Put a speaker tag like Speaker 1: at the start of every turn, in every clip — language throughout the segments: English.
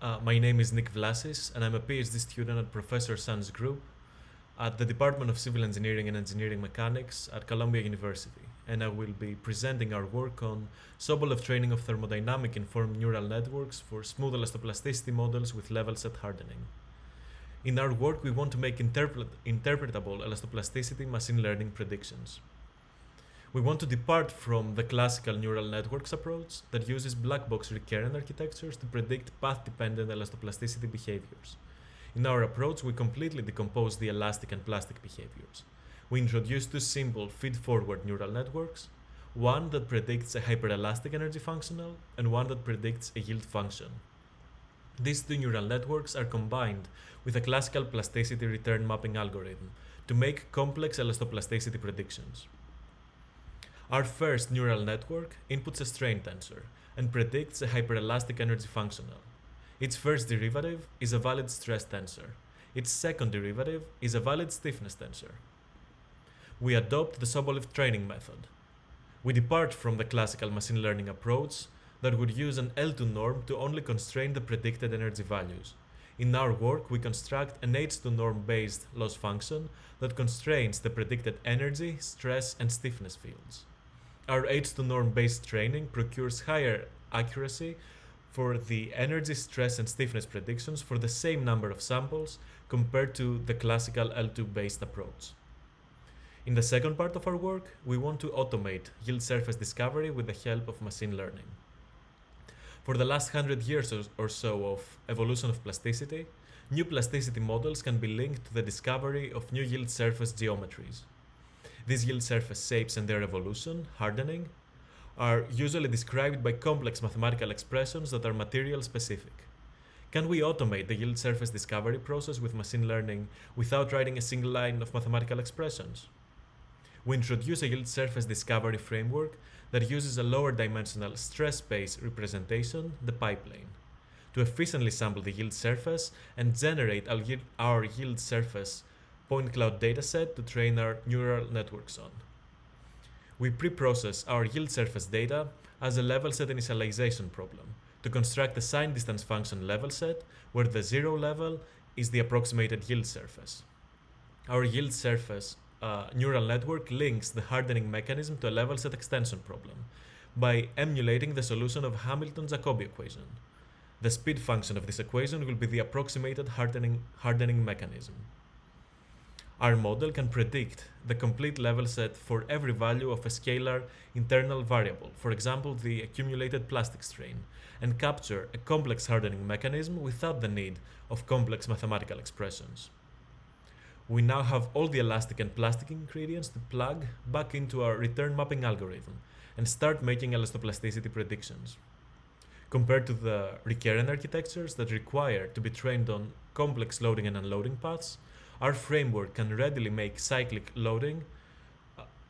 Speaker 1: My name is Vlassis, and I'm a PhD student at Professor Sun's group at the Department of Civil Engineering and Engineering Mechanics at Columbia University, and I will be presenting our work on Sobolev training of thermodynamic-informed neural networks for smooth elastoplasticity models with level set hardening. In our work, we want to make interpretable elastoplasticity machine learning predictions. We want to depart from the classical neural networks approach that uses black box recurrent architectures to predict path-dependent elastoplasticity behaviors. In our approach, we completely decompose the elastic and plastic behaviors. We introduce two simple feed-forward neural networks, one that predicts a hyperelastic energy functional and one that predicts a yield function. These two neural networks are combined with a classical plasticity return mapping algorithm to make complex elastoplasticity predictions. Our first neural network inputs a strain tensor and predicts a hyperelastic energy functional. Its first derivative is a valid stress tensor. Its second derivative is a valid stiffness tensor. We adopt the Sobolev training method. We depart from the classical machine learning approach that would use an L2 norm to only constrain the predicted energy values. In our work, we construct an H2 norm-based loss function that constrains the predicted energy, stress, and stiffness fields. Our H2 norm-based training procures higher accuracy for the energy, stress, and stiffness predictions for the same number of samples compared to the classical L2-based approach. In the second part of our work, we want to automate yield surface discovery with the help of machine learning. For the last 100 years or so of evolution of plasticity, new plasticity models can be linked to the discovery of new yield surface geometries. These yield surface shapes and their evolution, hardening, are usually described by complex mathematical expressions that are material specific. Can we automate the yield surface discovery process with machine learning without writing a single line of mathematical expressions? We introduce a yield surface discovery framework that uses a lower dimensional stress space representation, the pi-plane, to efficiently sample the yield surface and generate our yield surface point cloud dataset to train our neural networks on. We pre-process our yield surface data as a level set initialization problem to construct a sign distance function level set where the zero level is the approximated yield surface. Our yield surface neural network links the hardening mechanism to a level set extension problem by emulating the solution of Hamilton-Jacobi equation. The speed function of this equation will be the approximated hardening mechanism. Our model can predict the complete level set for every value of a scalar internal variable, for example the accumulated plastic strain, and capture a complex hardening mechanism without the need of complex mathematical expressions. We now have all the elastic and plastic ingredients to plug back into our return mapping algorithm and start making elastoplasticity predictions. Compared to the recurrent architectures that require to be trained on complex loading and unloading paths, our framework can readily make cyclic loading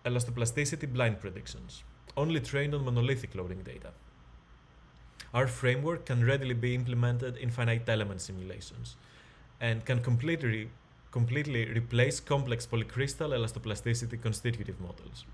Speaker 1: elastoplasticity blind predictions, only trained on monolithic loading data. Our framework can readily be implemented in finite element simulations and can completely replace complex polycrystal elastoplasticity constitutive models.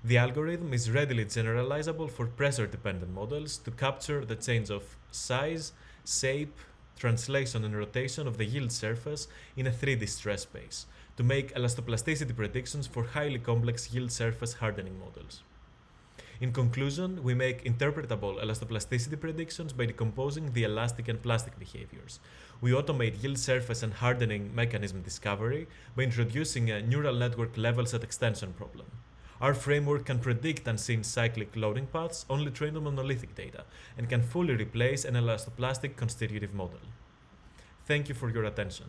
Speaker 1: The algorithm is readily generalizable for pressure-dependent models to capture the change of size, shape, translation, and rotation of the yield surface in a 3D stress space to make elastoplasticity predictions for highly complex yield surface hardening models. In conclusion, we make interpretable elastoplasticity predictions by decomposing the elastic and plastic behaviors. We automate yield surface and hardening mechanism discovery by introducing a neural network level set extension problem. Our framework can predict unseen cyclic loading paths only trained on monolithic data and can fully replace an elastoplastic constitutive model. Thank you for your attention.